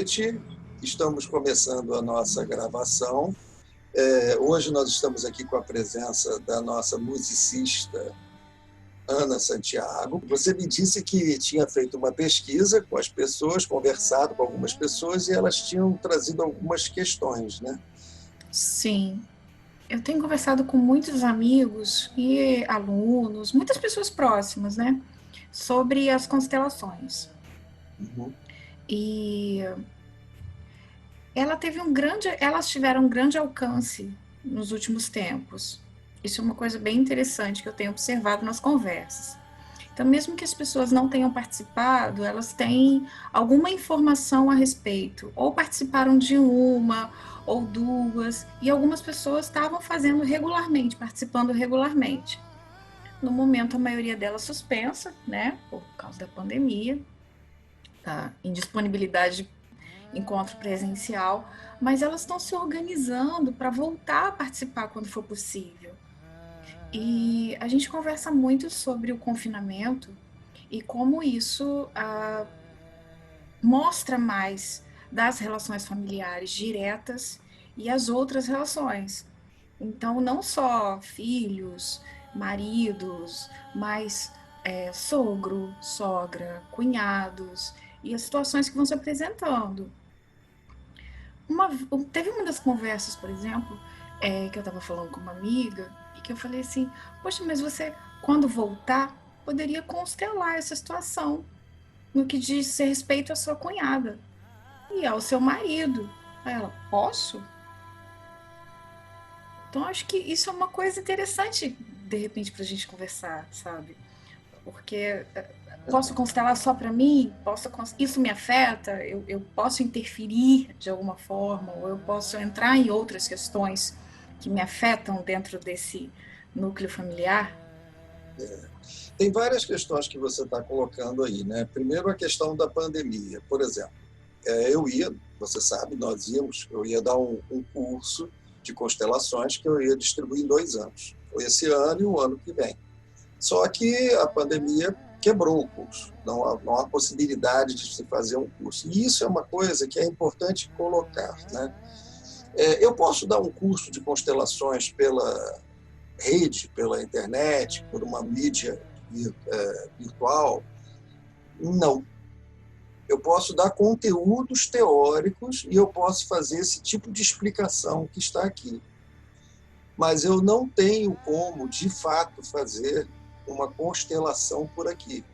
noite. Estamos começando a nossa gravação. Hoje nós estamos aqui com a presença da nossa musicista Ana Santiago. Você me disse que tinha feito uma pesquisa com as pessoas, conversado com algumas pessoas e elas tinham trazido algumas questões, né? Sim, eu tenho conversado com muitos amigos e alunos, muitas pessoas próximas, né, sobre as constelações. Uhum. E elas tiveram um grande alcance nos últimos tempos. Isso é uma coisa bem interessante que eu tenho observado nas conversas. Então, mesmo que as pessoas não tenham participado, elas têm alguma informação a respeito, ou participaram de uma ou duas, e algumas pessoas estavam fazendo regularmente, participando regularmente. No momento, a maioria delas suspensa, né, por causa da pandemia, da indisponibilidade de encontro presencial, mas elas estão se organizando para voltar a participar quando for possível. E a gente conversa muito sobre o confinamento e como isso mostra mais das relações familiares diretas e as outras relações. Então, não só filhos, maridos, mas sogro, sogra, cunhados e as situações que vão se apresentando. Teve uma das conversas, por exemplo, que eu estava falando com uma amiga e que eu falei assim: poxa, mas você, quando voltar, poderia constelar essa situação no que diz respeito à sua cunhada e ao seu marido. Aí ela: posso? Então acho que isso é uma coisa interessante, de repente, para a gente conversar, sabe? Porque posso constelar só para mim? Isso me afeta? Eu posso interferir de alguma forma? Ou eu posso entrar em outras questões que me afetam dentro desse núcleo familiar? Tem várias questões que você está colocando aí, né? Primeiro, a questão da pandemia. Por exemplo, você sabe, eu ia dar um curso de constelações que eu ia distribuir em 2 anos. Foi esse ano e o ano que vem. Só que a pandemia quebrou o curso. Não há possibilidade de se fazer um curso. E isso é uma coisa que é importante colocar, né? Eu posso dar um curso de constelações pela rede, pela internet, por uma mídia virtual? Não. Eu posso dar conteúdos teóricos e eu posso fazer esse tipo de explicação que está aqui. Mas eu não tenho como, de fato, fazer uma constelação por aqui.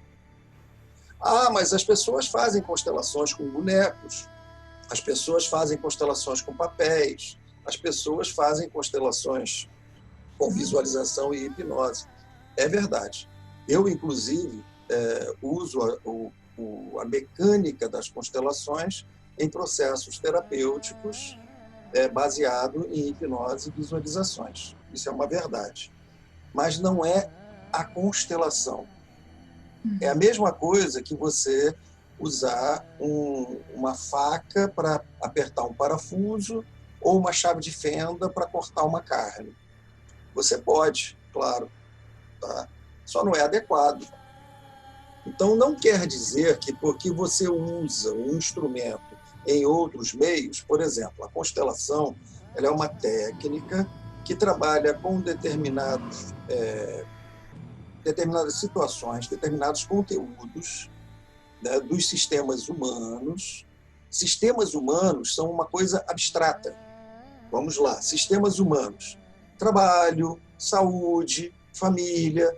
Ah, mas as pessoas fazem constelações com bonecos, as pessoas fazem constelações com papéis, as pessoas fazem constelações com visualização e hipnose. É verdade. Eu, inclusive, uso a mecânica das constelações em processos terapêuticos baseado em hipnose e visualizações. Isso é uma verdade. Mas não é a constelação. É a mesma coisa que você usar uma faca para apertar um parafuso ou uma chave de fenda para cortar uma carne. Você pode, claro, tá? Só não é adequado. Então, não quer dizer que porque você usa um instrumento em outros meios, por exemplo, a constelação, ela é uma técnica que trabalha com determinadas situações, determinados conteúdos, né, dos sistemas humanos. Sistemas humanos são uma coisa abstrata. Vamos lá, sistemas humanos. Trabalho, saúde, família.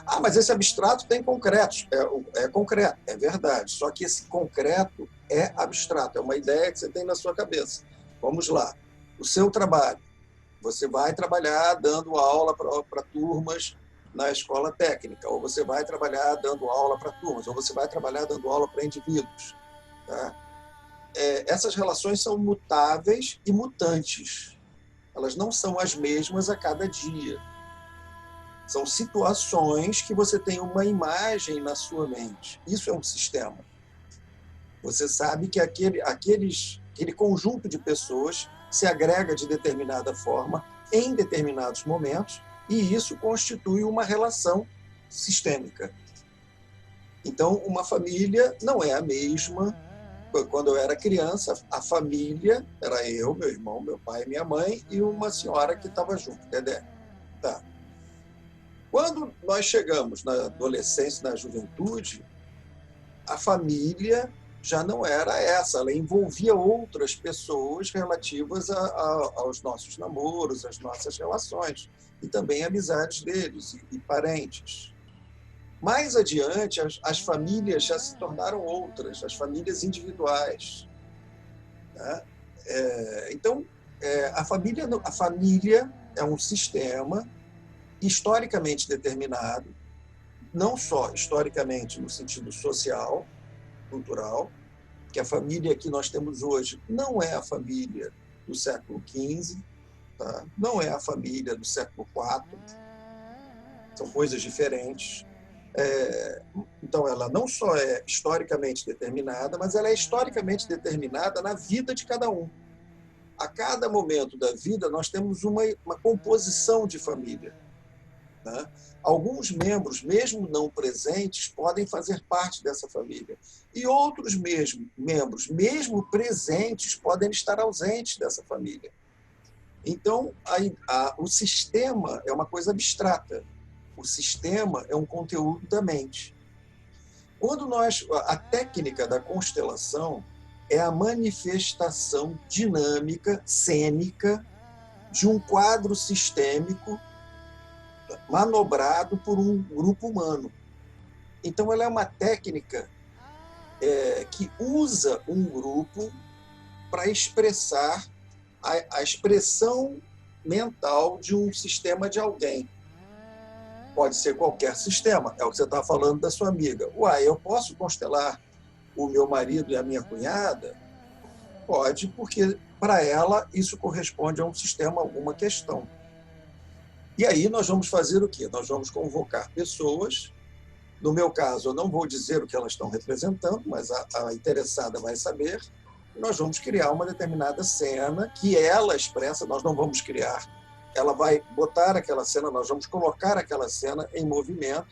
Ah, mas esse abstrato tem concretos. É concreto, é verdade. Só que esse concreto é abstrato, é uma ideia que você tem na sua cabeça. Vamos lá. O seu trabalho. Você vai trabalhar dando aula para turmas na escola técnica, ou você vai trabalhar dando aula para turmas, ou você vai trabalhar dando aula para indivíduos. Tá? Essas relações são mutáveis e mutantes. Elas não são as mesmas a cada dia. São situações que você tem uma imagem na sua mente. Isso é um sistema. Você sabe que aquele conjunto de pessoas se agrega de determinada forma em determinados momentos e isso constitui uma relação sistêmica. Então, uma família não é a mesma quando eu era criança, a família era eu, meu irmão, meu pai e minha mãe e uma senhora que estava junto, Dedé. Tá. Quando nós chegamos na adolescência, na juventude, a família já não era essa, ela envolvia outras pessoas relativas aos nossos namoros, às nossas relações, e também amizades deles e parentes. Mais adiante, as famílias já se tornaram outras, as famílias individuais. Né? Então, a família é um sistema historicamente determinado, não só historicamente no sentido social, cultural, que a família que nós temos hoje não é a família do século XV, tá? Não é a família do século IV, são coisas diferentes. Então, ela não só é historicamente determinada, mas ela é historicamente determinada na vida de cada um. A cada momento da vida, nós temos uma composição de família. Né? Alguns membros, mesmo não presentes, podem fazer parte dessa família. E outros membros, mesmo presentes, podem estar ausentes dessa família. Então, o sistema é uma coisa abstrata. O sistema é um conteúdo da mente. A técnica da constelação é a manifestação dinâmica, cênica, de um quadro sistêmico manobrado por um grupo humano. Então, ela é uma técnica que usa um grupo para expressar a expressão mental de um sistema de alguém. Pode ser qualquer sistema, é o que você está falando da sua amiga. Eu posso constelar o meu marido e a minha cunhada? Pode, porque para ela isso corresponde a um sistema, alguma questão. E aí nós vamos fazer o quê? Nós vamos convocar pessoas. No meu caso, eu não vou dizer o que elas estão representando, mas a interessada vai saber. E nós vamos criar uma determinada cena que ela expressa, nós não vamos criar. Ela vai botar aquela cena, nós vamos colocar aquela cena em movimento,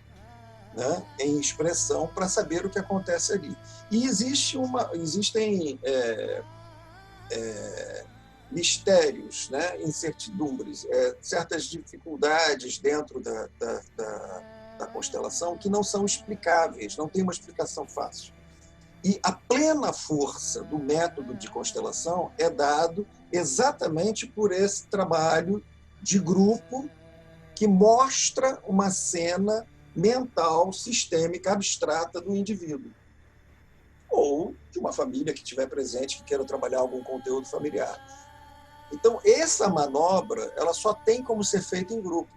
né, em expressão, para saber o que acontece ali. E existem mistérios, né, incertidumbres, certas dificuldades dentro da constelação que não são explicáveis, não tem uma explicação fácil. E a plena força do método de constelação é dado exatamente por esse trabalho de grupo que mostra uma cena mental, sistêmica, abstrata do indivíduo. Ou de uma família que estiver presente, que queira trabalhar algum conteúdo familiar. Então, essa manobra ela só tem como ser feita em grupo.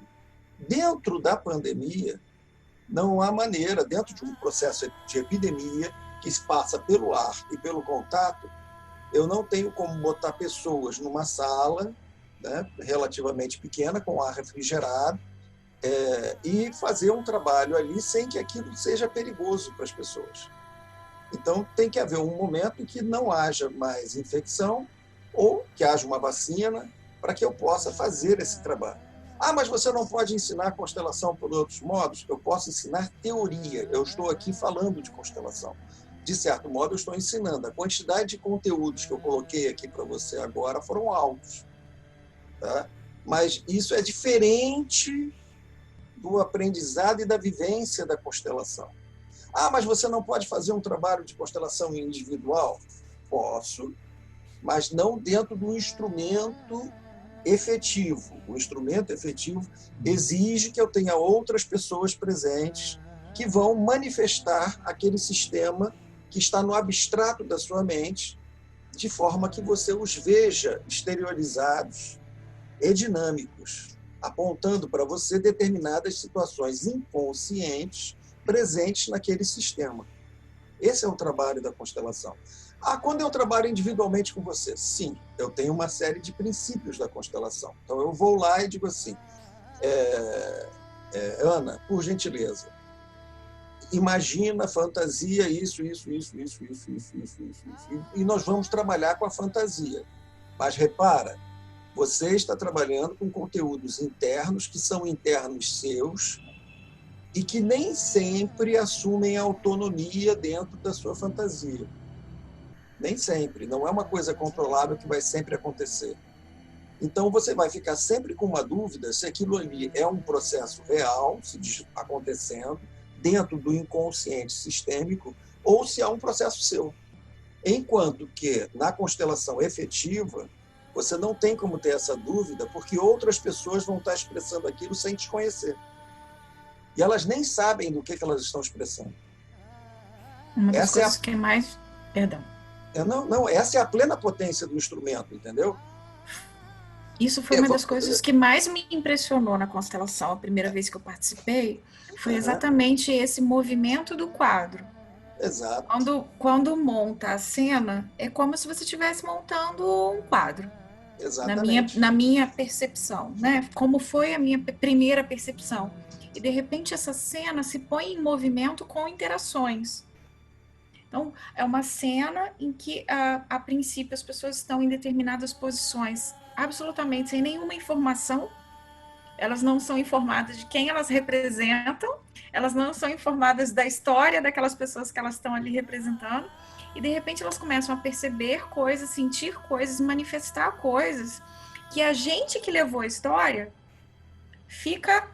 Dentro da pandemia, não há maneira, dentro de um processo de epidemia, que se passa pelo ar e pelo contato, eu não tenho como botar pessoas numa sala, né, relativamente pequena, com ar refrigerado, e fazer um trabalho ali sem que aquilo seja perigoso para as pessoas. Então, tem que haver um momento em que não haja mais infecção ou que haja uma vacina para que eu possa fazer esse trabalho. Mas você não pode ensinar constelação por outros modos? Eu posso ensinar teoria. Eu estou aqui falando de constelação. De certo modo, eu estou ensinando. A quantidade de conteúdos que eu coloquei aqui para você agora foram altos. Tá? Mas isso é diferente do aprendizado e da vivência da constelação. Mas você não pode fazer um trabalho de constelação individual? Posso, mas não dentro do instrumento efetivo. O instrumento efetivo exige que eu tenha outras pessoas presentes que vão manifestar aquele sistema que está no abstrato da sua mente, de forma que você os veja exteriorizados e dinâmicos, apontando para você determinadas situações inconscientes presentes naquele sistema. Esse é o trabalho da constelação. Quando eu trabalho individualmente com você? Sim, eu tenho uma série de princípios da constelação. Então, eu vou lá e digo assim, Ana, por gentileza, imagina, fantasia, isso, e nós vamos trabalhar com a fantasia. Mas repara, você está trabalhando com conteúdos internos que são internos seus e que nem sempre assumem autonomia dentro da sua fantasia. Nem sempre. Não é uma coisa controlável que vai sempre acontecer. Então, você vai ficar sempre com uma dúvida se aquilo ali é um processo real, acontecendo, dentro do inconsciente sistêmico, ou se é um processo seu. Enquanto que, na constelação efetiva, você não tem como ter essa dúvida, porque outras pessoas vão estar expressando aquilo sem te conhecer. E elas nem sabem do que elas estão expressando. Uma das coisas que mais... Perdão. Essa é a plena potência do instrumento, entendeu? Isso foi uma das coisas que mais me impressionou na constelação, a primeira vez que eu participei, foi exatamente esse movimento do quadro. Exato. Quando monta a cena, é como se você estivesse montando um quadro. Exatamente. Na minha percepção, né? Como foi a minha primeira percepção. E, de repente, essa cena se põe em movimento com interações. Então, é uma cena em que, a princípio, as pessoas estão em determinadas posições, absolutamente sem nenhuma informação. Elas não são informadas de quem elas representam, elas não são informadas da história daquelas pessoas que elas estão ali representando, e de repente elas começam a perceber coisas, sentir coisas, manifestar coisas, que a gente que levou a história fica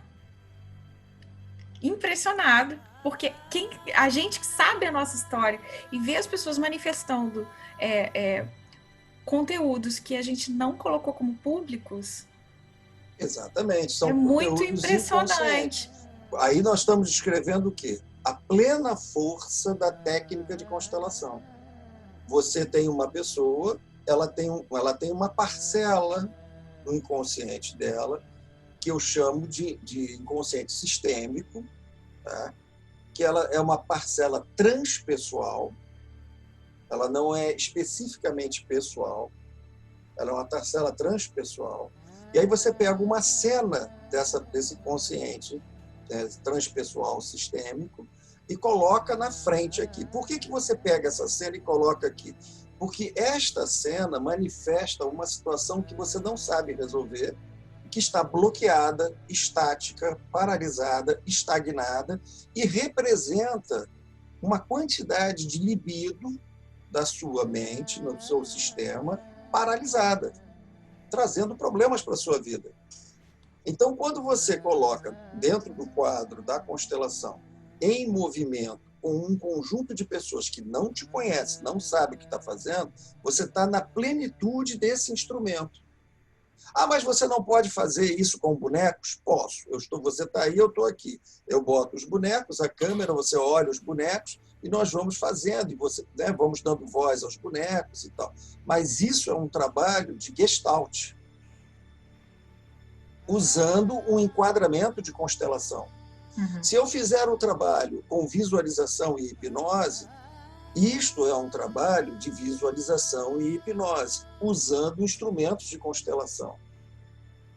impressionado, porque a gente que sabe a nossa história e vê as pessoas manifestando conteúdos que a gente não colocou como públicos. Exatamente, são muito impressionante. Aí nós estamos descrevendo o quê? A plena força da técnica de constelação. Você tem uma pessoa, ela tem uma parcela do inconsciente dela, que eu chamo de inconsciente sistêmico, tá? Que ela é uma parcela transpessoal, ela não é especificamente pessoal, ela é uma parcela transpessoal. E aí você pega uma cena desse consciente transpessoal sistêmico e coloca na frente aqui. Por que você pega essa cena e coloca aqui? Porque esta cena manifesta uma situação que você não sabe resolver, que está bloqueada, estática, paralisada, estagnada, e representa uma quantidade de libido da sua mente, no seu sistema, paralisada, trazendo problemas para a sua vida. Então, quando você coloca dentro do quadro da constelação, em movimento, com um conjunto de pessoas que não te conhecem, não sabem o que está fazendo, você está na plenitude desse instrumento. Ah, mas você não pode fazer isso com bonecos? Posso. Você está aí, eu estou aqui. Eu boto os bonecos, a câmera, você olha os bonecos e nós vamos fazendo, e vamos dando voz aos bonecos e tal. Mas isso é um trabalho de gestalt, usando um enquadramento de constelação. Uhum. Se eu fizer o trabalho com visualização e hipnose, isto é um trabalho de visualização e hipnose, usando instrumentos de constelação.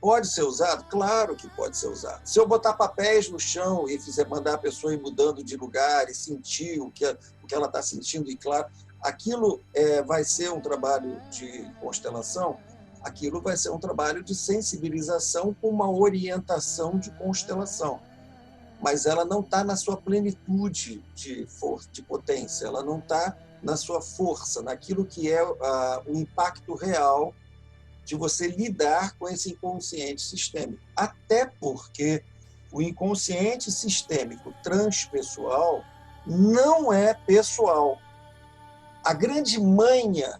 Pode ser usado? Claro que pode ser usado. Se eu botar papéis no chão e mandar a pessoa ir mudando de lugar e sentir o que ela está sentindo, e claro, aquilo vai ser um trabalho de constelação, aquilo vai ser um trabalho de sensibilização com uma orientação de constelação. Mas ela não está na sua plenitude de potência, ela não está na sua força, naquilo que é o impacto real de você lidar com esse inconsciente sistêmico. Até porque o inconsciente sistêmico transpessoal não é pessoal. A grande manha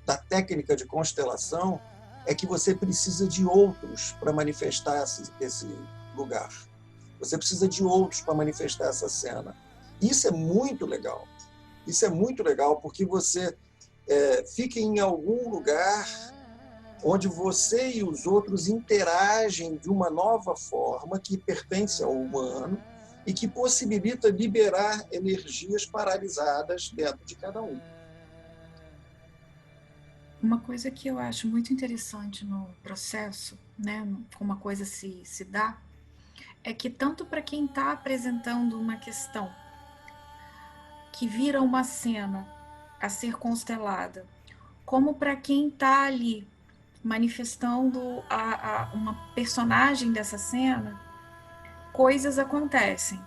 da técnica de constelação é que você precisa de outros para manifestar esse lugar. Você precisa de outros para manifestar essa cena. Isso é muito legal. Isso é muito legal porque você fica em algum lugar onde você e os outros interagem de uma nova forma que pertence ao humano e que possibilita liberar energias paralisadas dentro de cada um. Uma coisa que eu acho muito interessante no processo, né, como a coisa se dá, é que tanto para quem está apresentando uma questão que vira uma cena a ser constelada, como para quem está ali manifestando uma personagem dessa cena, coisas acontecem,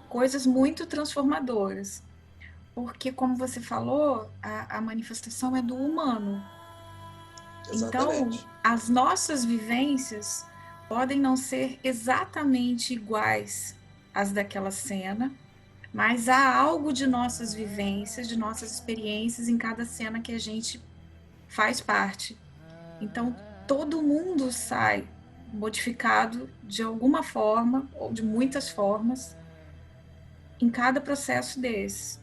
coisas muito transformadoras, porque, como você falou, a manifestação é do humano. Então, Exatamente. as nossas vivências podem não ser exatamente iguais às daquela cena, mas há algo de nossas vivências, de nossas experiências em cada cena que a gente faz parte. Então, todo mundo sai modificado de alguma forma, ou de muitas formas, em cada processo desses.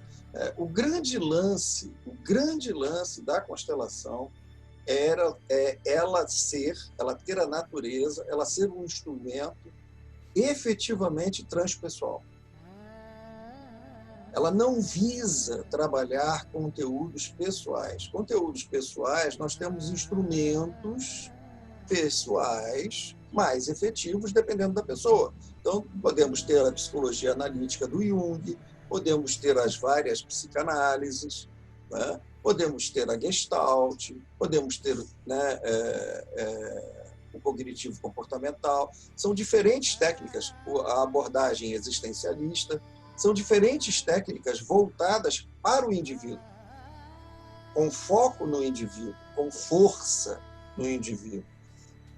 O grande lance da constelação ela ter a natureza, ela ser um instrumento efetivamente transpessoal. Ela não visa trabalhar conteúdos pessoais. Conteúdos pessoais, nós temos instrumentos pessoais mais efetivos dependendo da pessoa. Então, podemos ter a psicologia analítica do Jung, podemos ter as várias psicanálises, né? Podemos ter a Gestalt, podemos ter, né, o cognitivo comportamental. São diferentes técnicas, a abordagem existencialista, são diferentes técnicas voltadas para o indivíduo, com foco no indivíduo, com força no indivíduo.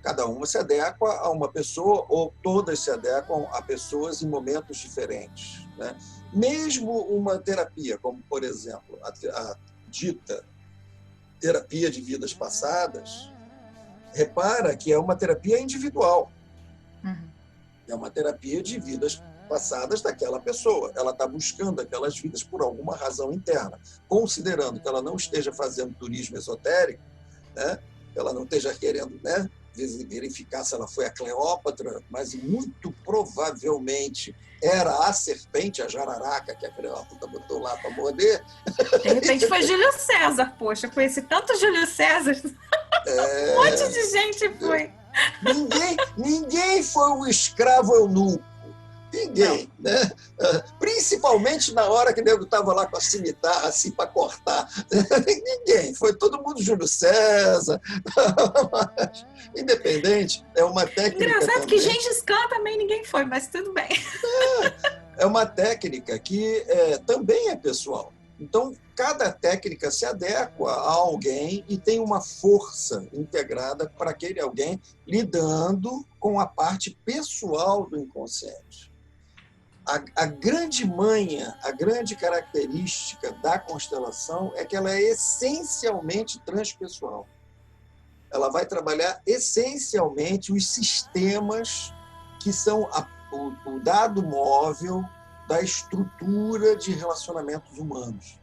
Cada uma se adequa a uma pessoa, ou todas se adequam a pessoas em momentos diferentes, né? Mesmo uma terapia, como, por exemplo, a dita terapia de vidas passadas, repara que é uma terapia individual. É uma terapia de vidas passadas daquela pessoa. Ela está buscando aquelas vidas por alguma razão interna, considerando que ela não esteja fazendo turismo esotérico, né? Ela não esteja querendo, né, verificar se ela foi a Cleópatra, mas muito provavelmente era a serpente, a jararaca, que a Cleópatra botou lá para morder. De repente foi Júlio César, poxa, conheci tanto Júlio César. Um monte de gente foi. Ninguém foi um escravo eunuco. Ninguém, não, né? Principalmente na hora que o nego estava lá com a cimitarra assim para cortar. Ninguém, foi todo mundo Júlio César. Independente, é uma técnica. Engraçado também, que Gengis Khan também ninguém foi, mas tudo bem. É uma técnica que também é pessoal. Então, cada técnica se adequa a alguém e tem uma força integrada para aquele alguém lidando com a parte pessoal do inconsciente. A grande manha, a grande característica da constelação é que ela é essencialmente transpessoal. Ela vai trabalhar essencialmente os sistemas que são o dado móvel da estrutura de relacionamentos humanos.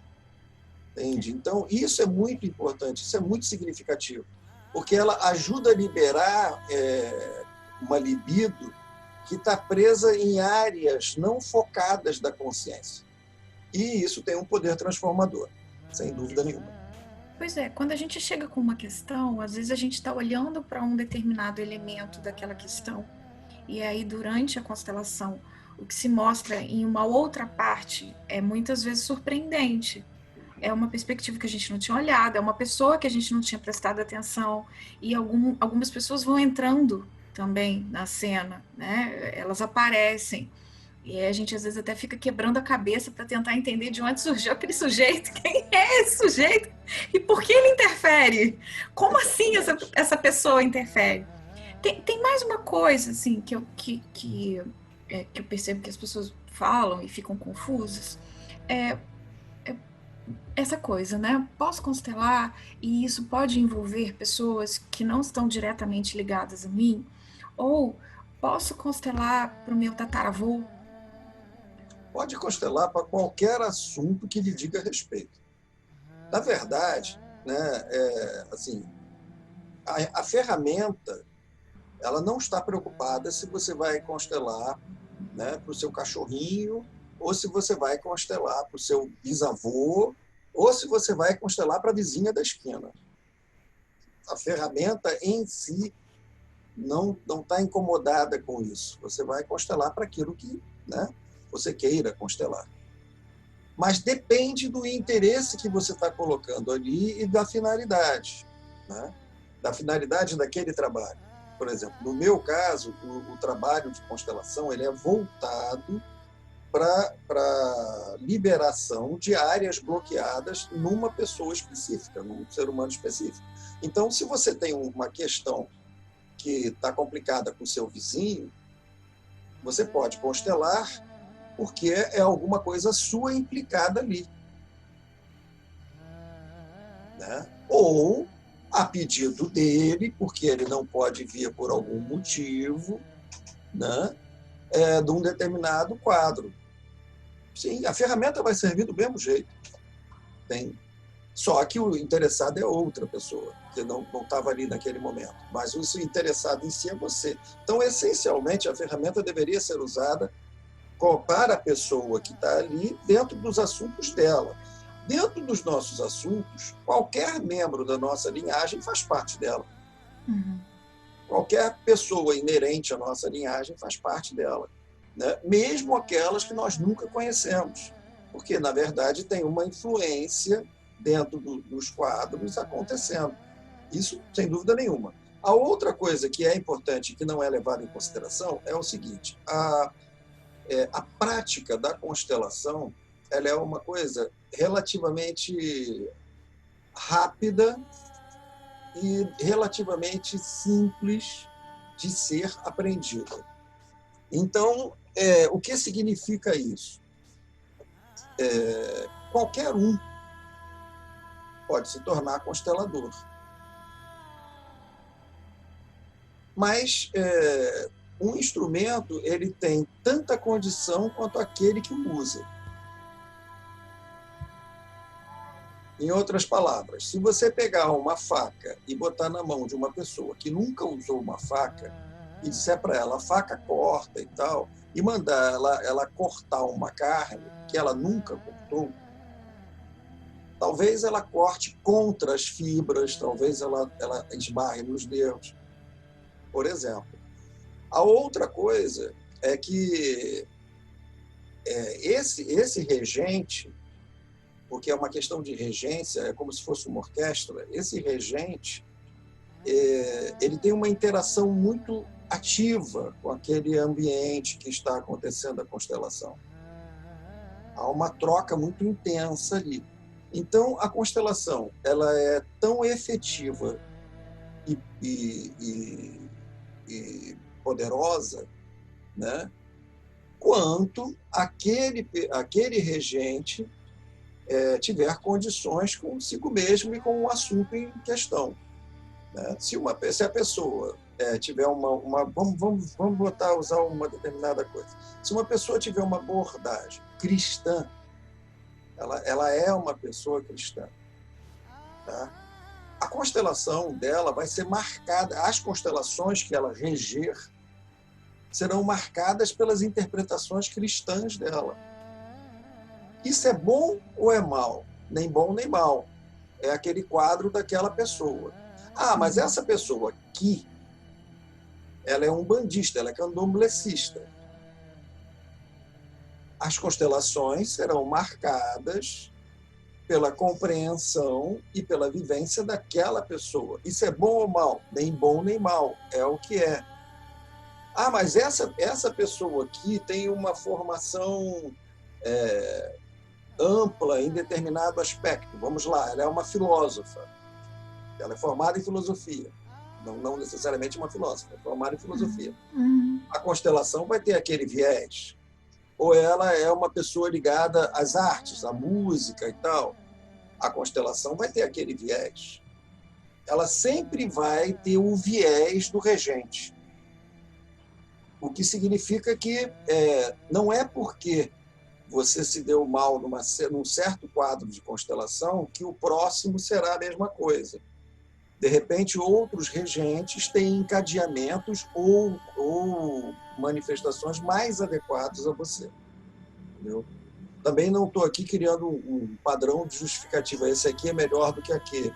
Entende? Então, isso é muito importante, isso é muito significativo, porque ela ajuda a liberar uma libido que está presa em áreas não focadas da consciência. E isso tem um poder transformador, sem dúvida nenhuma. Pois é, quando a gente chega com uma questão, às vezes a gente está olhando para um determinado elemento daquela questão, e aí durante a constelação, o que se mostra em uma outra parte é muitas vezes surpreendente. É uma perspectiva que a gente não tinha olhado, é uma pessoa que a gente não tinha prestado atenção, e algumas pessoas vão entrando também na cena, né? Elas aparecem. E a gente às vezes até fica quebrando a cabeça para tentar entender de onde surgiu aquele sujeito, quem é esse sujeito e por que ele interfere? Como assim essa pessoa interfere? Tem mais uma coisa assim que eu percebo que as pessoas falam e ficam confusas. Essa coisa, né? Posso constelar e isso pode envolver pessoas que não estão diretamente ligadas a mim? Ou posso constelar para o meu tataravô? Pode constelar para qualquer assunto que lhe diga respeito. Na verdade, né, assim, a ferramenta ela não está preocupada se você vai constelar, né, para o seu cachorrinho, ou se você vai constelar para o seu bisavô, ou se você vai constelar para a vizinha da esquina. A ferramenta em si não está incomodada com isso. Você vai constelar para aquilo que, né, você queira constelar. Mas depende do interesse que você está colocando ali e da finalidade, né? Da finalidade daquele trabalho. Por exemplo, no meu caso, o trabalho de constelação ele é voltado para liberação de áreas bloqueadas numa pessoa específica, num ser humano específico. Então, se você tem uma questão que está complicada com o seu vizinho, você pode constelar porque é alguma coisa sua implicada ali, né? Ou a pedido dele, porque ele não pode vir por algum motivo, né? De um determinado quadro. Sim, a ferramenta vai servir do mesmo jeito. Só que o interessado é outra pessoa, que não estava ali naquele momento. Mas o interessado em si é você. Então, essencialmente, a ferramenta deveria ser usada para a pessoa que está ali dentro dos assuntos dela. Dentro dos nossos assuntos, qualquer membro da nossa linhagem faz parte dela. Uhum. Qualquer pessoa inerente à nossa linhagem faz parte dela, né? Mesmo aquelas que nós nunca conhecemos, porque, na verdade, tem uma influência dentro dos quadros acontecendo. Isso, sem dúvida nenhuma. A outra coisa que é importante e que não é levada em consideração é o seguinte: a prática da constelação, ela é uma coisa relativamente rápida e relativamente simples de ser aprendida. Então, o que significa isso? Qualquer um pode se tornar constelador. Mas um instrumento ele tem tanta condição quanto aquele que o usa. Em outras palavras, se você pegar uma faca e botar na mão de uma pessoa que nunca usou uma faca e disser para ela, a faca corta e tal, e mandar ela cortar uma carne que ela nunca cortou, talvez ela corte contra as fibras, talvez ela esbarre nos dedos, por exemplo. A outra coisa é que esse regente, porque é uma questão de regência, é como se fosse uma orquestra, esse regente ele tem uma interação muito ativa com aquele ambiente que está acontecendo a constelação. Há uma troca muito intensa ali. Então, a constelação ela é tão efetiva e poderosa, né, quanto aquele regente tiver condições consigo mesmo e com o assunto em questão, né? Se a pessoa tiver vamos usar uma determinada coisa. Se uma pessoa tiver uma abordagem cristã, ela é uma pessoa cristã, tá? A constelação dela vai ser marcada, as constelações que ela reger serão marcadas pelas interpretações cristãs dela. Isso é bom ou é mal? Nem bom nem mal. É aquele quadro daquela pessoa. Ah, mas essa pessoa aqui, ela é um bandista, ela é candomblessista. As constelações serão marcadas pela compreensão e pela vivência daquela pessoa. Isso é bom ou mal? Nem bom nem mal. É o que é. Ah, mas essa pessoa aqui tem uma formação ampla em determinado aspecto. Vamos lá, ela é uma filósofa. Ela é formada em filosofia. Não necessariamente uma filósofa, é formada em filosofia. A constelação vai ter aquele viés. Ou ela é uma pessoa ligada às artes, à música e tal. A constelação vai ter aquele viés. Ela sempre vai ter o viés do regente. O que significa que não é porque você se deu mal num certo quadro de constelação que o próximo será a mesma coisa. De repente, outros regentes têm encadeamentos ou manifestações mais adequadas a você. Entendeu? Também não estou aqui criando um padrão de justificativa. Esse aqui é melhor do que aquele.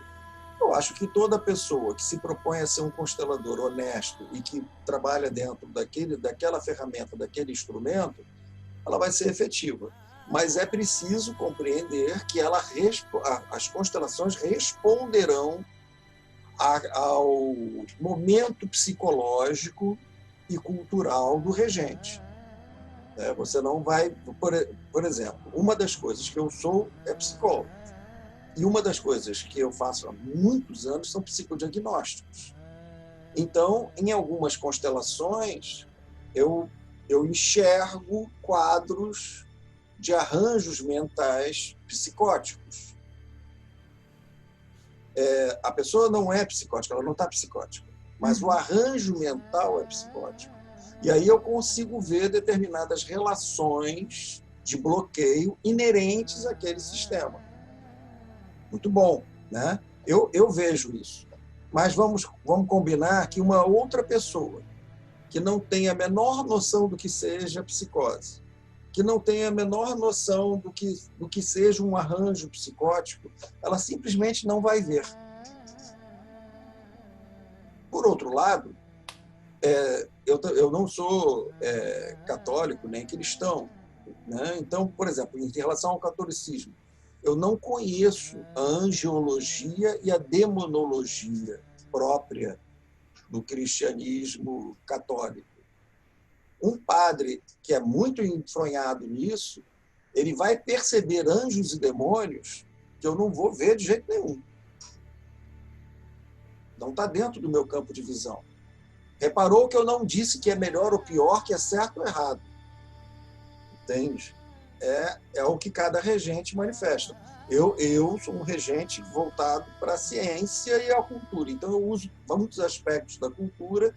Eu acho que toda pessoa que se propõe a ser um constelador honesto e que trabalha dentro daquela ferramenta, daquele instrumento, ela vai ser efetiva. Mas é preciso compreender que as constelações responderão ao momento psicológico e cultural do regente. Você não vai... Por exemplo, uma das coisas que eu sou é psicólogo. E uma das coisas que eu faço há muitos anos são psicodiagnósticos. Então, em algumas constelações, eu enxergo quadros de arranjos mentais psicóticos. A pessoa não é psicótica, ela não está psicótica, mas o arranjo mental é psicótico. E aí eu consigo ver determinadas relações de bloqueio inerentes àquele sistema. Muito bom, né? Eu vejo isso. Mas vamos combinar que uma outra pessoa que não tem a menor noção do que seja psicose, que não tem a menor noção do que seja um arranjo psicótico, ela simplesmente não vai ver. Por outro lado, eu não sou católico nem cristão, né? Então, por exemplo, em relação ao catolicismo, eu não conheço a angiologia e a demonologia própria do cristianismo católico. Um padre que é muito enfronhado nisso, ele vai perceber anjos e demônios que eu não vou ver de jeito nenhum. Não está dentro do meu campo de visão. Reparou que eu não disse que é melhor ou pior, que é certo ou errado. Entende? É o que cada regente manifesta. Eu sou um regente voltado para a ciência e a cultura. Então, eu uso muitos aspectos da cultura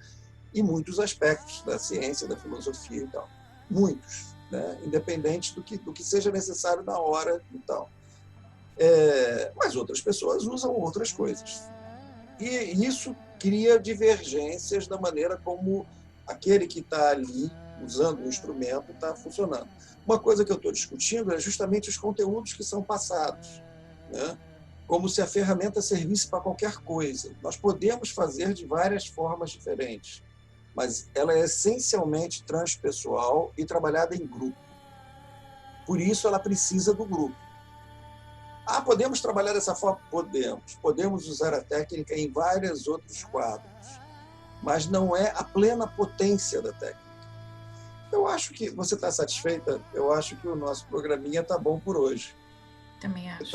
e muitos aspectos da ciência, da filosofia e tal. Muitos, né? Independente do que seja necessário na hora e tal. Mas outras pessoas usam outras coisas. E isso cria divergências da maneira como aquele que está ali usando o instrumento está funcionando. Uma coisa que eu estou discutindo é justamente os conteúdos que são passados, né? Como se a ferramenta servisse para qualquer coisa. Nós podemos fazer de várias formas diferentes, mas ela é essencialmente transpessoal e trabalhada em grupo. Por isso, ela precisa do grupo. Podemos trabalhar dessa forma? Podemos. Podemos usar a técnica em vários outros quadros, mas não é a plena potência da técnica. Eu acho que você está satisfeita? Eu acho que o nosso programinha está bom por hoje. Também acho.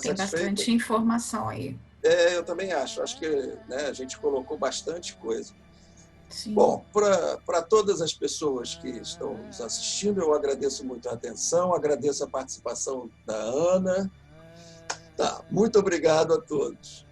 Tem bastante informação aí. Eu também acho. Acho que, né, a gente colocou bastante coisa. Sim. Bom, para todas as pessoas que estão nos assistindo, eu agradeço muito a atenção, agradeço a participação da Ana. Muito obrigado a todos.